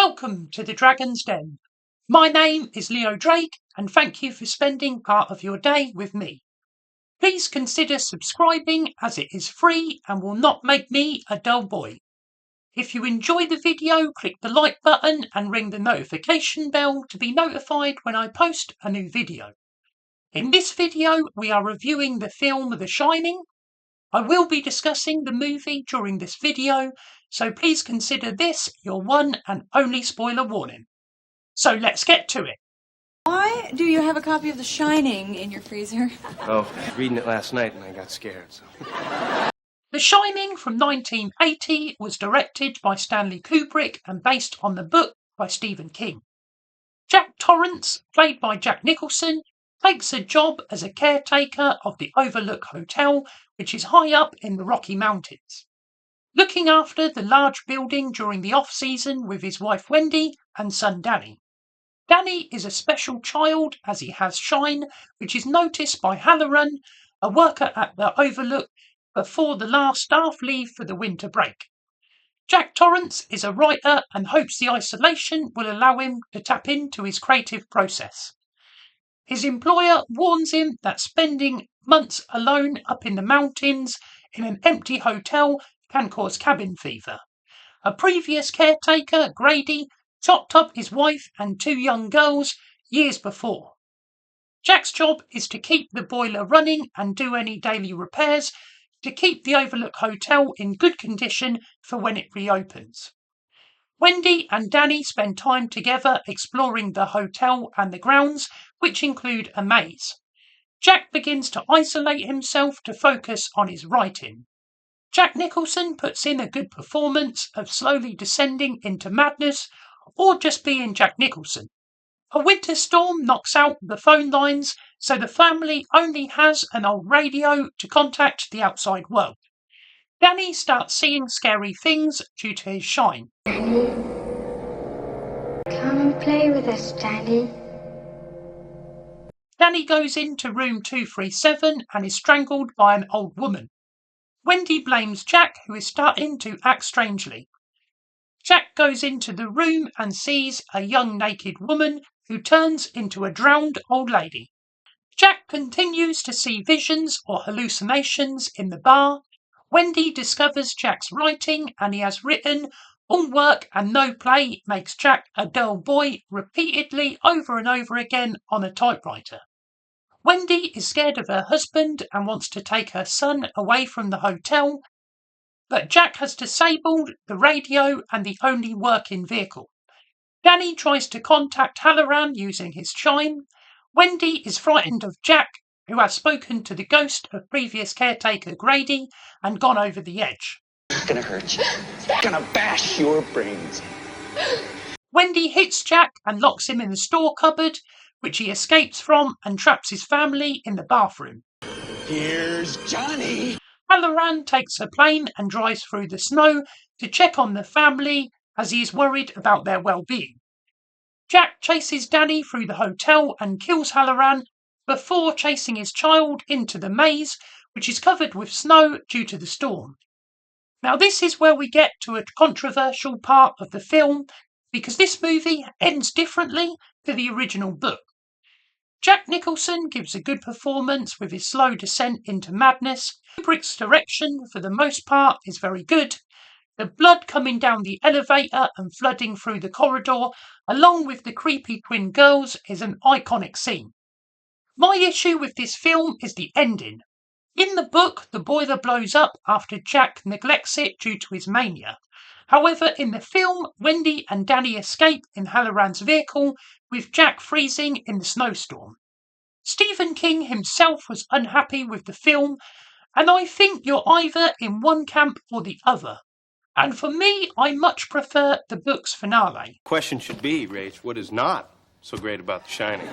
Welcome to the Dragon's Den. My name is Leo Drake, and thank you for spending part of your day with me. Please consider subscribing as it is free and will not make me a dull boy. If you enjoy the video, click the like button and ring the notification bell to be notified when I post a new video. In this video, we are reviewing the film The Shining. I will be discussing the movie during this video, so please consider this your one and only spoiler warning. So let's get to it. Why do you have a copy of The Shining in your freezer? Oh, reading it last night and I got scared. The Shining from 1980 was directed by Stanley Kubrick and based on the book by Stephen King. Jack Torrance, played by Jack Nicholson, takes a job as a caretaker of the Overlook Hotel, which is high up in the Rocky Mountains, looking after the large building during the off-season with his wife Wendy and son Danny. Danny is a special child as he has shine, which is noticed by Halloran, a worker at the Overlook, before the last staff leave for the winter break. Jack Torrance is a writer and hopes the isolation will allow him to tap into his creative process. His employer warns him that spending months alone up in the mountains in an empty hotel can cause cabin fever. A previous caretaker, Grady, chopped up his wife and two young girls years before. Jack's job is to keep the boiler running and do any daily repairs to keep the Overlook Hotel in good condition for when it reopens. Wendy and Danny spend time together exploring the hotel and the grounds, which include a maze. Jack begins to isolate himself to focus on his writing. Jack Nicholson puts in a good performance of slowly descending into madness or just being Jack Nicholson. A winter storm knocks out the phone lines, so the family only has an old radio to contact the outside world. Danny starts seeing scary things due to his shine. Danny, come and play with us, Danny. Danny goes into room 237 and is strangled by an old woman. Wendy blames Jack, who is starting to act strangely. Jack goes into the room and sees a young naked woman who turns into a drowned old lady. Jack continues to see visions or hallucinations in the bar. Wendy discovers Jack's writing and he has written, "All work and no play makes Jack a dull boy," repeatedly over and over again on a typewriter. Wendy is scared of her husband and wants to take her son away from the hotel, but Jack has disabled the radio and the only working vehicle. Danny tries to contact Halloran using his chime. Wendy is frightened of Jack, who has spoken to the ghost of previous caretaker Grady and gone over the edge. It's gonna hurt you. It's gonna bash your brains. Wendy hits Jack and locks him in the store cupboard, which he escapes from and traps his family in the bathroom. Here's Johnny. Halloran takes a plane and drives through the snow to check on the family as he is worried about their well-being. Jack chases Danny through the hotel and kills Halloran before chasing his child into the maze, which is covered with snow due to the storm. Now this is where we get to a controversial part of the film, because this movie ends differently to the original book. Jack Nicholson gives a good performance with his slow descent into madness. Kubrick's direction, for the most part, is very good. The blood coming down the elevator and flooding through the corridor, along with the creepy twin girls, is an iconic scene. My issue with this film is the ending. In the book, the boiler blows up after Jack neglects it due to his mania. However, in the film, Wendy and Danny escape in Halloran's vehicle, with Jack freezing in the snowstorm. Stephen King himself was unhappy with the film, and I think you're either in one camp or the other. And for me, I much prefer the book's finale. Question should be, Rach, what is not so great about The Shining?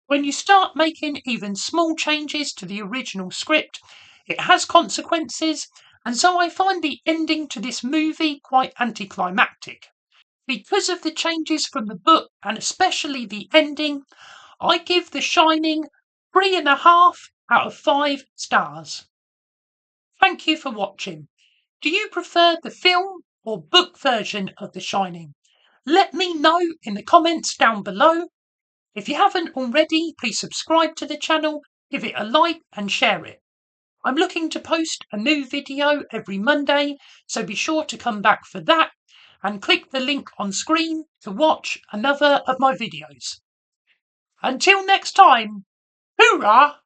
When you start making even small changes to the original script, it has consequences, and so I find the ending to this movie quite anticlimactic. Because of the changes from the book, and especially the ending, I give The Shining 3.5 out of 5 stars. Thank you for watching. Do you prefer the film or book version of The Shining? Let me know in the comments down below. If you haven't already, please subscribe to the channel, give it a like and share it. I'm looking to post a new video every Monday, so be sure to come back for that and click the link on screen to watch another of my videos. Until next time, hoorah!